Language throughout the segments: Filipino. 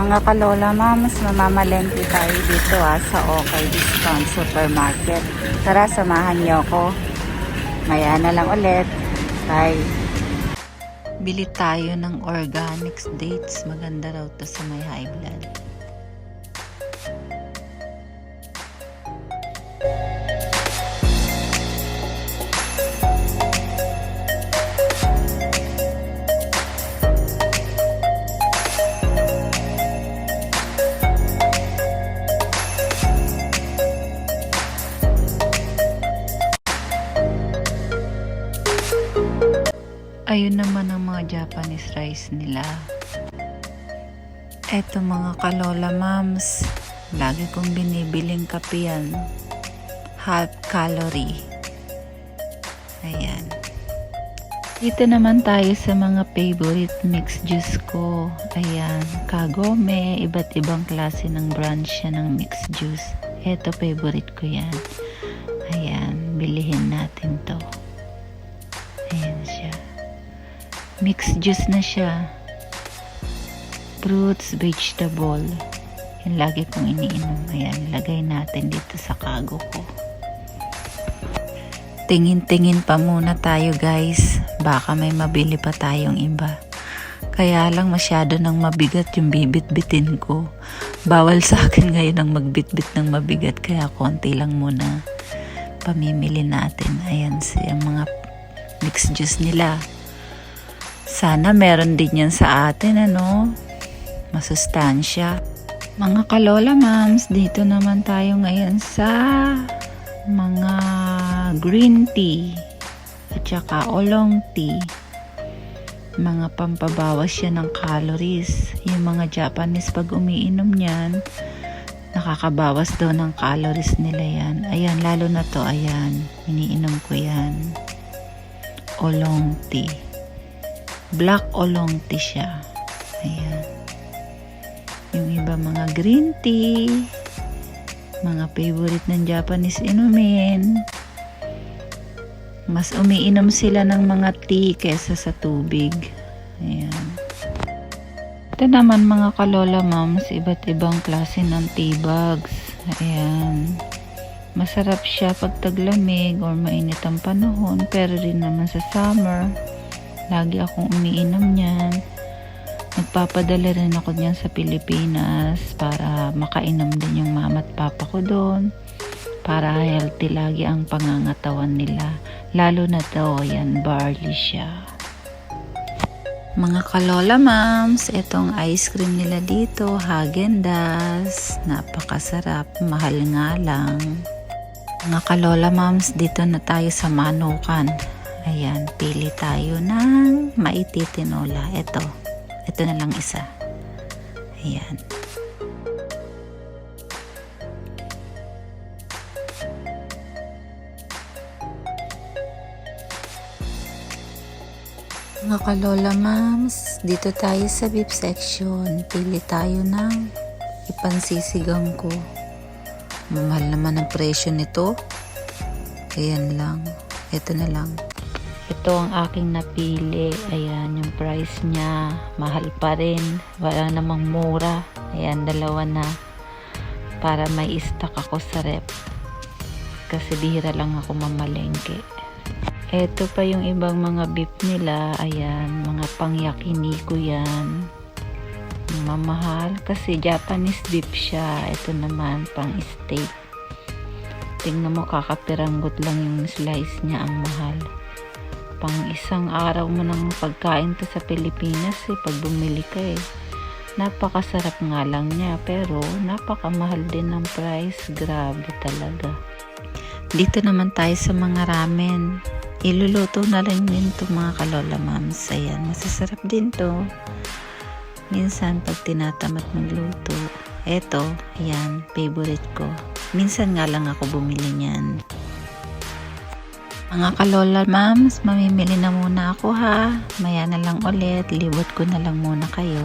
Mga kalola moms, mamamalengke tayo dito sa Okay Discount Supermarket. Tara, samahan niyo ako. Maya na lang ulit. Bye. Bili tayo ng organics dates. Maganda raw to sa may high blood. Ayun naman ang mga Japanese rice nila. Eto mga kalola moms, lagi kong binibiling kape yan. Half calorie. Ayan. Dito naman tayo sa mga favorite mixed juice ko. Ayan, Kagome, iba't ibang klase ng brand siya ng mixed juice. Eto favorite ko yan. Ayan, bilihin natin to. Ayan siya. Mixed juice na siya. Fruits, vegetable. Yan lagi kong iniinom. Ayan, lagay natin dito sa kago ko. Tingin-tingin pa muna tayo guys. Baka may mabili pa tayong iba. Kaya lang masyado nang mabigat yung bibit-bitin ko. Bawal sa akin ngayon ang magbitbit ng mabigat. Kaya konti lang muna pamimili natin. Ayan siya mga mixed juice nila. Sana meron din yan sa atin, ano? Masustansya. Mga kalola moms, dito naman tayo ngayon sa mga green tea at saka oolong tea. Mga pampabawas yan ng calories. Yung mga Japanese pag umiinom yan, nakakabawas daw ng calories nila yan. Ayan, lalo na to, ayan. Iniinom ko yan. Oolong tea. Black oolong tea siya. Ayan. Yung iba mga green tea. Mga favorite ng Japanese inumin. Mas umiinom sila ng mga tea kesa sa tubig. Ayan. Ito naman mga kalola moms, iba't ibang klase ng tea bags. Ayan. Masarap siya pag taglamig or mainit ang panahon. Pero rin naman sa summer. Lagi akong umiinom niyan. Nagpapadala rin ako niyan sa Pilipinas para makainom din yung mama at papa ko doon. Para healthy lagi ang pangangatawan nila. Lalo na to, yan, barley siya. Mga kalola moms, itong ice cream nila dito, Häagen-Dazs. Napakasarap, mahal nga lang. Mga kalola moms, dito na tayo sa Manukan. Ayan, pili tayo ng maititinola. Ito na lang isa. Ayan. Mga kalola moms, dito tayo sa beef section. Pili tayo ng ipansisigang ko. Mahal naman ang presyo nito. Ayan lang. Ito na lang. Ito ang aking napili. Ayan, yung price niya. Mahal pa rin. Wala namang mura. Ayan, dalawa na. Para may stock ako sa rep. Kasi bihira lang ako mamalengke. Ito pa yung ibang mga beef nila. Ayan, mga pang-yakiniku yan. Mamahal. Kasi Japanese beef siya. Ito naman, pang-steak. Tingnan mo, kakapiranggot lang yung slice niya. Ang mahal. Pang isang araw mo ng pagkain to sa Pilipinas pag bumili ka napakasarap nga lang niya pero napakamahal din ng price. Grabe talaga. Dito naman tayo sa mga ramen. Iluluto na rin din to mga kalola moms. Ayan, masasarap din to. Minsan pag tinatamad magluto. Eto, ayan, favorite ko. Minsan nga lang ako bumili niyan. Mga kalola moms, mamimili na muna ako ha. Maya na lang ulit, libot ko na lang muna kayo.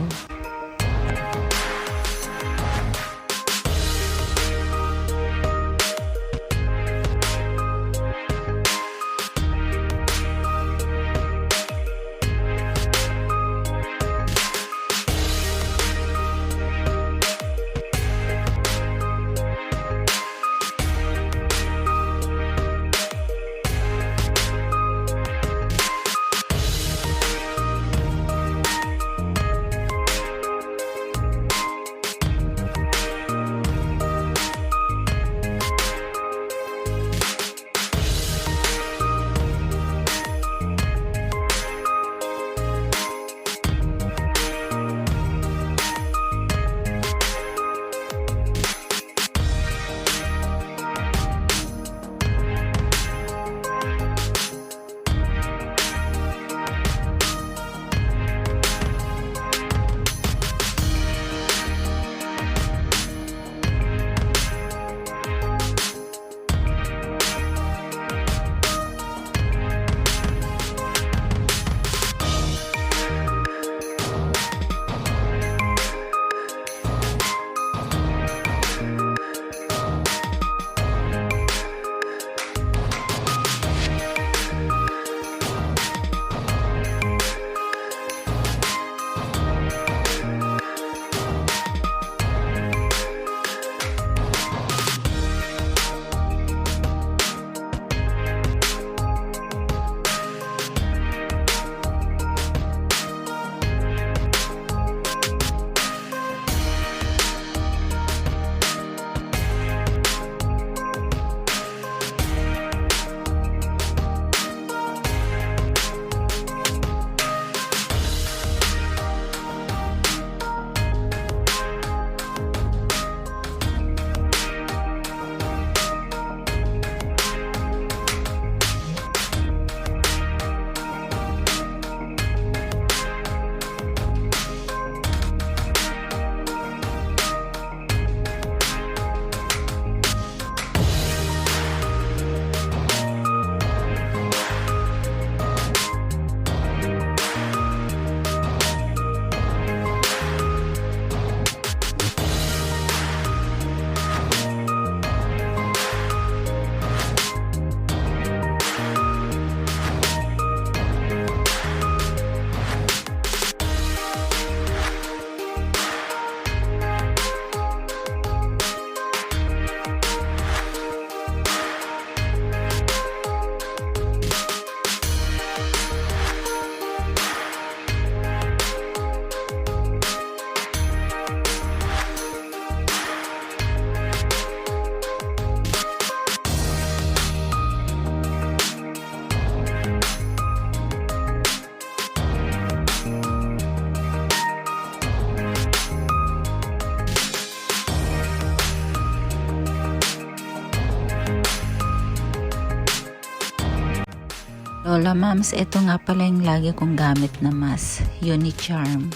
Lola Moms, ito nga pala yung lagi kong gamit na mask. Unicharm.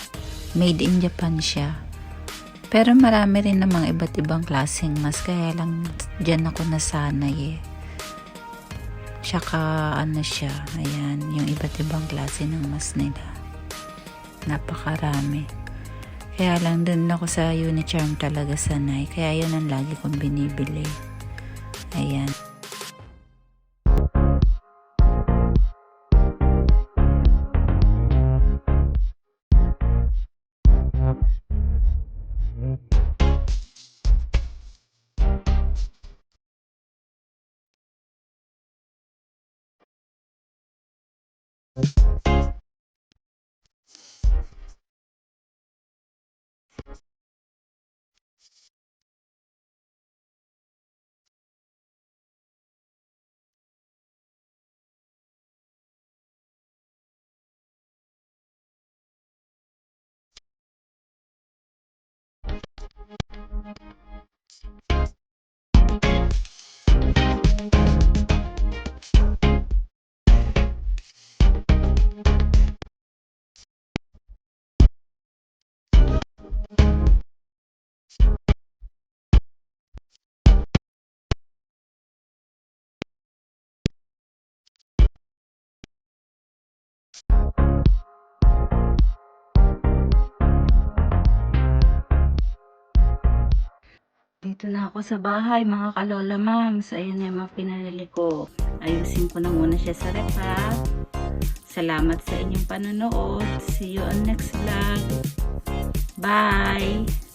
Made in Japan siya. Pero marami rin namang iba't ibang klaseng mask. Kaya lang dyan ako nasanay eh. Tsaka ano siya. Ayan, yung iba't ibang klase ng mask nila. Napakarami. Kaya lang dun ako sa Unicharm talaga sanay. Kaya yun ang lagi kong binibili. Ayan. Dito na ako sa bahay, mga kalola moms. Ayan yung mga pinanili ko. Ayusin ko na muna siya sa ref, ha. Salamat sa inyong panonood. See you on next vlog. Bye!